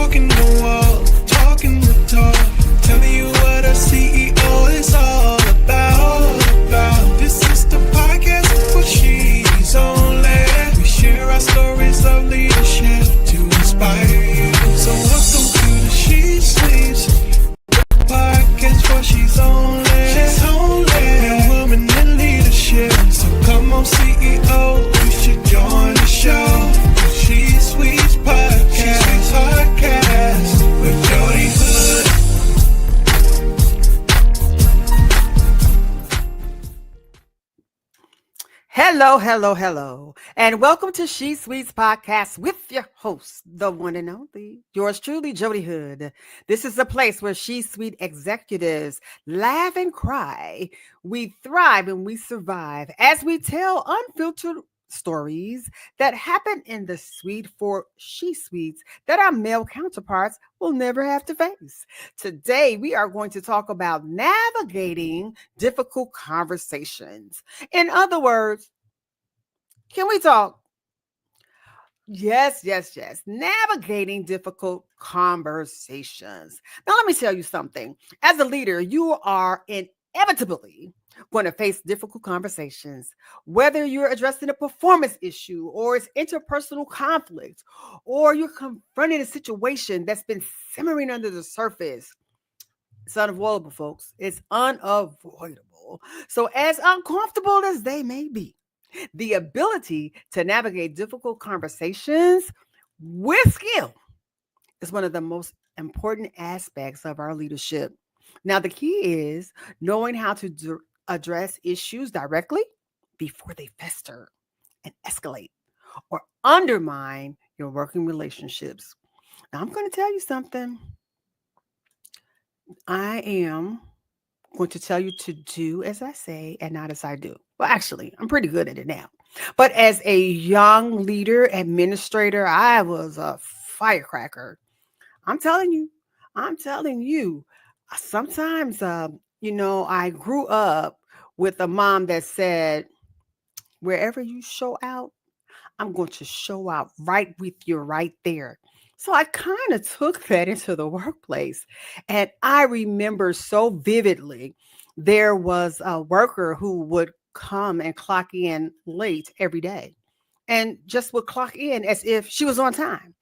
walking the walk, talking the talk, telling you what a CEO is all about. This is the podcast for she's only. We share our stories of leadership to inspire you. So welcome to the She Sleeps podcast for she's only. She's only a woman in leadership. So come on, CEO, you should join the show. She Sleeps podcast with Jodi Hood. Hello, and welcome to She Sweets Podcast with your host, the one and only, yours truly, Jodi Hood. This is a place where She Sweet executives laugh and cry. We thrive and we survive as we tell unfiltered stories that happen in the suite for She Sweets that our male counterparts will never have to face. Today, we are going to talk about navigating difficult conversations. In other words, can we talk? Yes. Navigating difficult conversations. Now, let me tell you something. As a leader, you are inevitably going to face difficult conversations, whether you're addressing a performance issue or it's interpersonal conflict, or you're confronting a situation that's been simmering under the surface. It's unavoidable, folks. It's unavoidable. So, as uncomfortable as they may be, the ability to navigate difficult conversations with skill is one of the most important aspects of our leadership. Now, the key is knowing how to address issues directly before they fester and escalate or undermine your working relationships. Now, I'm going to tell you something. I am going to tell you to do as I say and not as I do. Well, actually, I'm pretty good at it now. But as a young leader, administrator, I was a firecracker. I'm telling you. Sometimes, I grew up with a mom that said, wherever you show out, I'm going to show out right with you right there. So I kind of took that into the workplace. And I remember so vividly, there was a worker who would come and clock in late every day and just would clock in as if she was on time.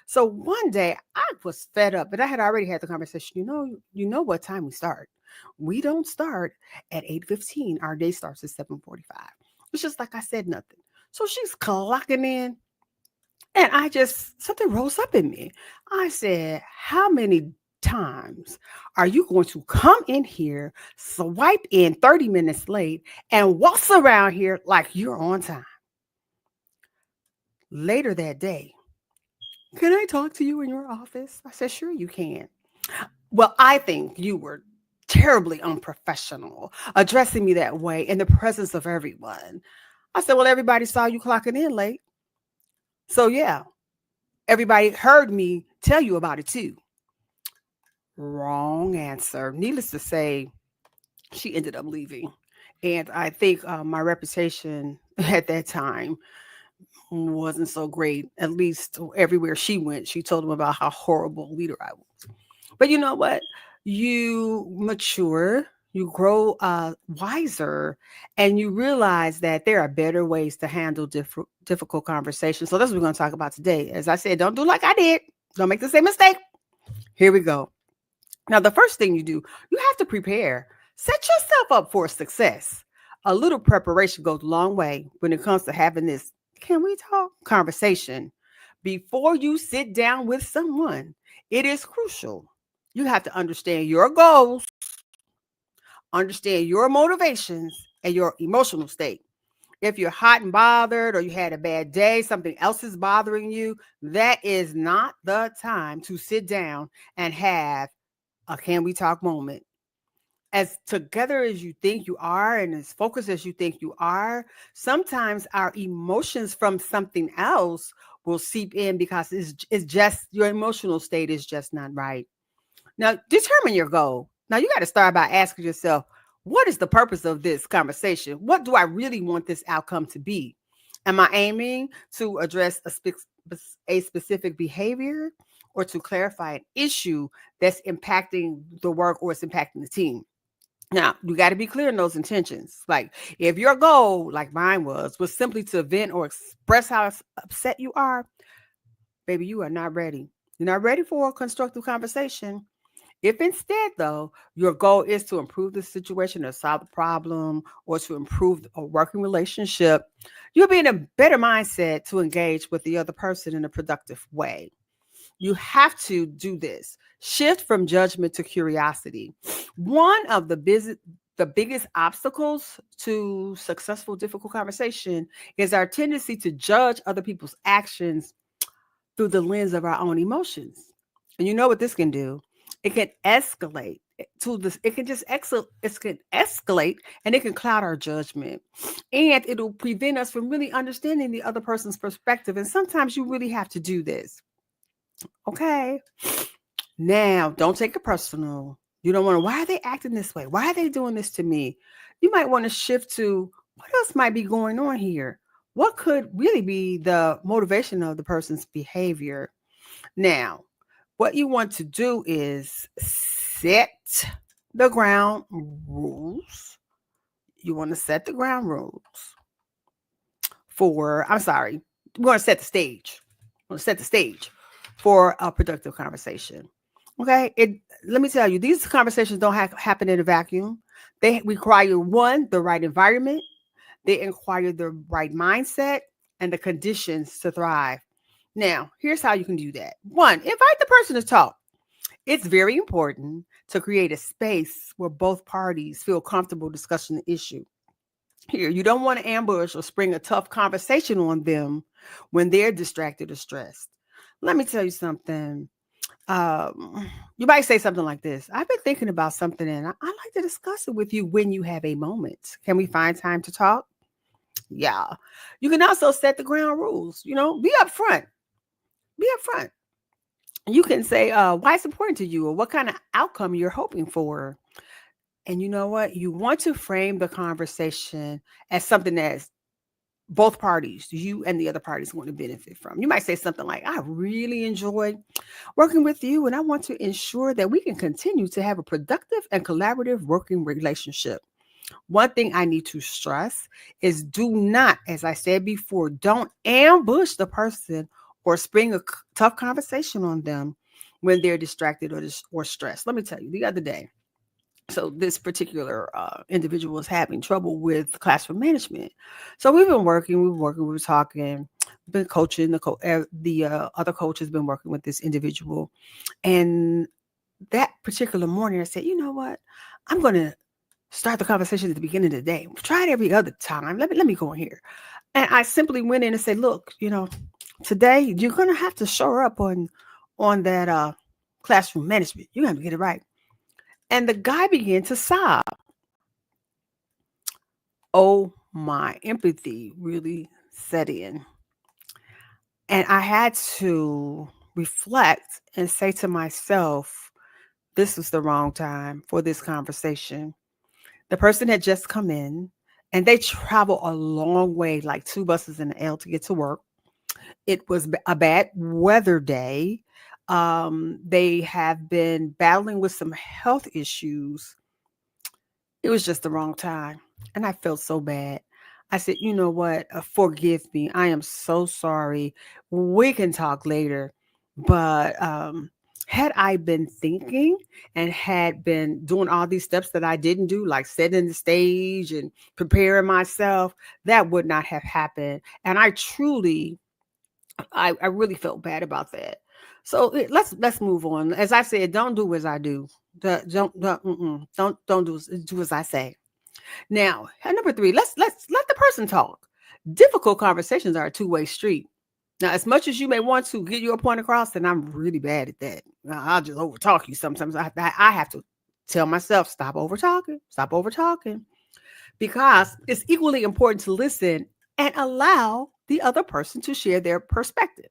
So one day I was fed up, but I had already had the conversation. You know what time we start. We don't start at 8:15. Our day starts at 7:45. It's just like I said nothing. So she's clocking in. And something rose up in me. I said, how many times are you going to come in here, swipe in 30 minutes late, and waltz around here like you're on time? Later that day, can I talk to you in your office? I said, sure, you can. Well, I think you were terribly unprofessional addressing me that way in the presence of everyone. I said, well, everybody saw you clocking in late. So, yeah, everybody heard me tell you about it too. Wrong answer. Needless to say, she ended up leaving. And I think my reputation at that time wasn't so great. At least everywhere she went, she told them about how horrible a leader I was. But you know what? You mature, you grow wiser, and you realize that there are better ways to handle difficult conversations. So that's what we're going to talk about today. As I said, don't do like I did. Don't make the same mistake. Here we go. Now, the first thing you do, you have to prepare. Set yourself up for success. A little preparation goes a long way when it comes to having this can we talk conversation. Before you sit down with someone, it is crucial. You have to understand your goals, understand your motivations, and your emotional state. If you're hot and bothered or you had a bad day, something else is bothering you, that is not the time to sit down and have a can we talk moment. As together as you think you are and as focused as you think you are, sometimes our emotions from something else will seep in because it's just your emotional state is just not right. Now, determine your goal. Now, you got to start by asking yourself, what is the purpose of this conversation? What do I really want this outcome to be? Am I aiming to address a specific behavior, or to clarify an issue that's impacting the work or it's impacting the team. Now, you got to be clear in those intentions. Like, if your goal, like mine was simply to vent or express how upset you are, baby, you are not ready. You're not ready for a constructive conversation. If instead, though, your goal is to improve the situation or solve the problem or to improve a working relationship, you'll be in a better mindset to engage with the other person in a productive way. You have to do this. Shift from judgment to curiosity. One of the biggest obstacles to successful difficult conversation is our tendency to judge other people's actions through the lens of our own emotions. And you know what this can do? It can escalate to this. It can just it can escalate and it can cloud our judgment. And it'll prevent us from really understanding the other person's perspective. And sometimes you really have to do this. Okay. Now, don't take it personal. You don't want to, why are they acting this way? Why are they doing this to me? You might want to shift to what else might be going on here? What could really be the motivation of the person's behavior? Now, what you want to do is set the ground rules. You want to set the ground rules for, I'm sorry, we want to set the stage. We want to set the stage for a productive conversation. Okay. Let me tell you, these conversations don't happen in a vacuum. They require one, the right environment. They require the right mindset and the conditions to thrive. Now, here's how you can do that. One, invite the person to talk. It's very important to create a space where both parties feel comfortable discussing the issue. Here, you don't want to ambush or spring a tough conversation on them when they're distracted or stressed. Let me tell you something. You might say something like this. I've been thinking about something and I'd like to discuss it with you when you have a moment. Can we find time to talk? Yeah. You can also set the ground rules. Be upfront. Be upfront. You can say why it's important to you or what kind of outcome you're hoping for. And you know what? You want to frame the conversation as something that's both parties, you and the other parties, want to benefit from. You might say something like, I really enjoyed working with you, and I want to ensure that we can continue to have a productive and collaborative working relationship. One thing I need to stress is do not, as I said before, don't ambush the person or spring a tough conversation on them when they're distracted or stressed. Let me tell you, the other day, so this particular individual was having trouble with classroom management. So we were talking, been coaching. The other coach has been working with this individual. And that particular morning, I said, you know what? I'm going to start the conversation at the beginning of the day. We've tried every other time. Let me go in here. And I simply went in and said, look, today you're going to have to show up on that classroom management. You're going to get it right. And the guy began to sob. Oh, my empathy really set in. And I had to reflect and say to myself, this was the wrong time for this conversation. The person had just come in and they travel a long way, like 2 buses in the L to get to work. It was a bad weather day. They have been battling with some health issues. It was just the wrong time. And I felt so bad. I said, you know what? Forgive me. I am so sorry. We can talk later. But had I been thinking and had been doing all these steps that I didn't do, like setting the stage and preparing myself, that would not have happened. And I really felt bad about that. So let's move on. As I said, don't do as I do. Don't do as I say. Now, number 3, let's let the person talk. Difficult conversations are a two-way street. Now, as much as you may want to get your point across, and I'm really bad at that. I'll just overtalk you sometimes. I have to tell myself, stop over talking, because it's equally important to listen and allow the other person to share their perspective.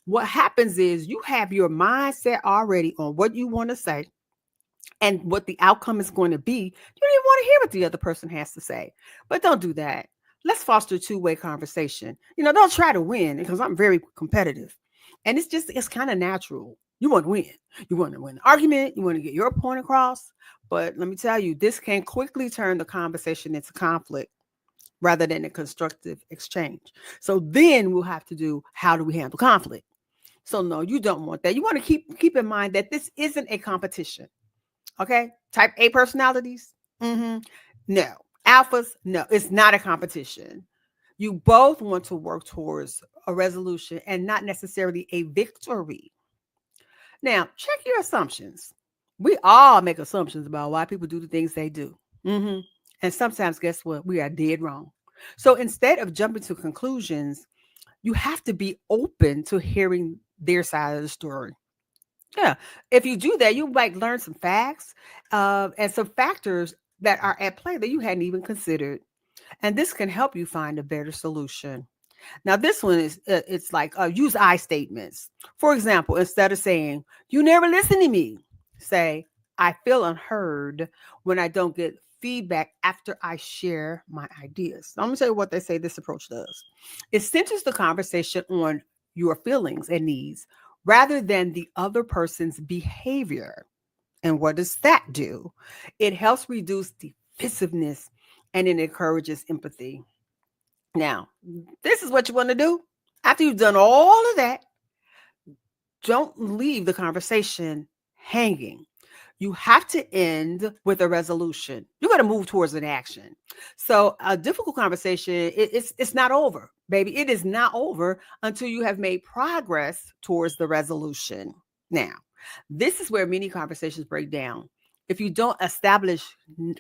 What happens is you have your mindset already on what you want to say and what the outcome is going to be. You don't even want to hear what the other person has to say. But don't do that. Let's foster two-way conversation. Don't try to win, because I'm very competitive. And it's kind of natural. You want to win. You want to win an argument. You want to get your point across. But let me tell you, this can quickly turn the conversation into conflict rather than a constructive exchange. So then we'll have to do, how do we handle conflict? So no, you don't want that. You want to keep in mind that this isn't a competition. Okay? Type A personalities? No. Alphas? No, it's not a competition. You both want to work towards a resolution and not necessarily a victory. Now, check your assumptions. We all make assumptions about why people do the things they do. And sometimes, guess what? We are dead wrong. So instead of jumping to conclusions, you have to be open to hearing their side of the story. Yeah. If you do that, you might learn some facts and some factors that are at play that you hadn't even considered. And this can help you find a better solution. Now, this one is it's like use I statements. For example, instead of saying, "You never listen to me," say, "I feel unheard when I don't get feedback after I share my ideas." So I'm going to tell you what they say this approach does. It centers the conversation on your feelings and needs rather than the other person's behavior. And what does that do? It helps reduce defensiveness and it encourages empathy. Now, this is what you want to do. After you've done all of that, don't leave the conversation hanging. You have to end with a resolution. You got to move towards an action. So a difficult conversation, it's not over, baby. It is not over until you have made progress towards the resolution. Now, this is where many conversations break down. If you don't establish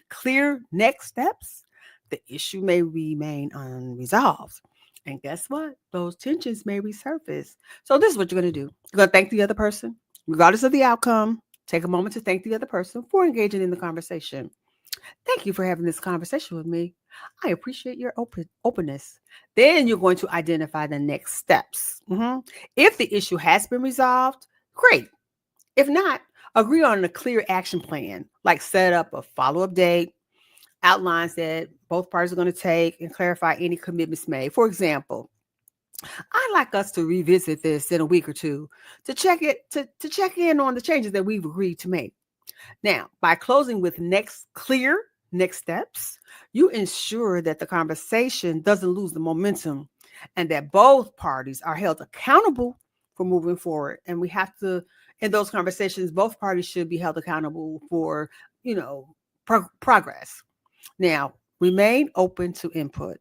clear next steps, the issue may remain unresolved. And guess what? Those tensions may resurface. So this is what you're going to do. You're going to thank the other person, regardless of the outcome. Take a moment to thank the other person for engaging in the conversation. Thank you for having this conversation with me. I appreciate your openness. Then you're going to identify the next steps. If the issue has been resolved, great. If not, agree on a clear action plan, like set up a follow-up date, outlines that both parties are going to take, and clarify any commitments made. For example, I'd like us to revisit this in a week or two to check in on the changes that we've agreed to make. Now, by closing with clear next steps, you ensure that the conversation doesn't lose the momentum and that both parties are held accountable for moving forward. And we have to, in those conversations, both parties should be held accountable for, progress. Now, remain open to input.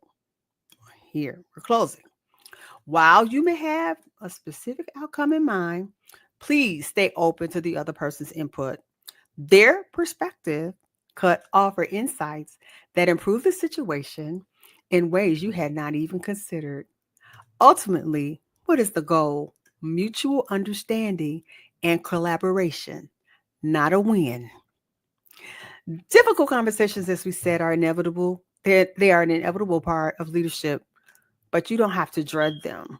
Here, we're closing. While you may have a specific outcome in mind, please stay open to the other person's input. Their perspective could offer insights that improve the situation in ways you had not even considered. Ultimately, what is the goal? Mutual understanding and collaboration, not a win. Difficult conversations, as we said, are inevitable. They are an inevitable part of leadership, but you don't have to dread them.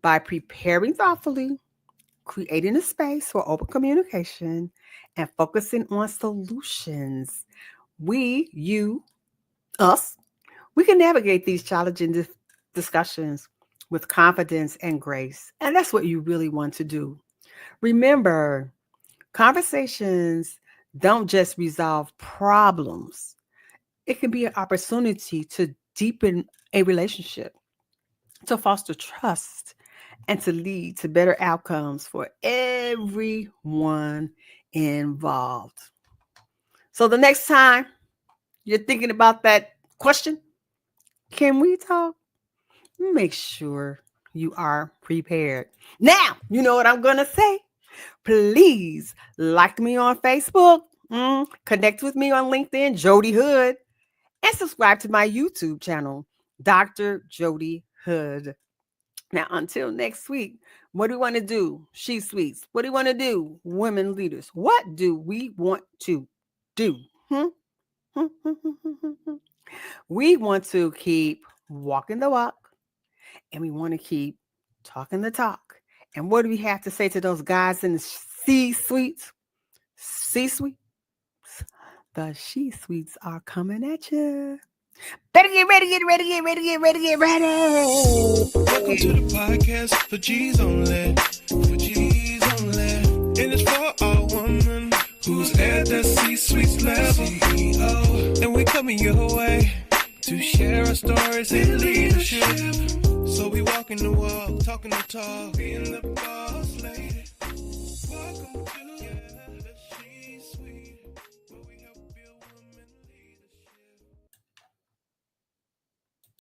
By preparing thoughtfully, creating a space for open communication, and focusing on solutions, us, we can navigate these challenging discussions with confidence and grace. And that's what you really want to do. Remember, conversations don't just resolve problems. It can be an opportunity to deepen a relationship, to foster trust, and to lead to better outcomes for everyone involved. So the next time you're thinking about that question, can we talk? Make sure you are prepared. Now, you know what I'm going to say. Please like me on Facebook, connect with me on LinkedIn, Jodi Hood, and subscribe to my YouTube channel, Dr. Jodi Hood. Now, until next week, what do we want to do? She Suites. What do we want to do? Women leaders. What do we want to do? We want to keep walking the walk, and we want to keep talking the talk. And what do we have to say to those guys in the C-suites? C-suite? The she-suites are coming at you. Better get ready. Welcome to the podcast for G's only. coming your way to share our stories in leadership. So we walking the walk, talking the talk, being the boss lady. Welcome to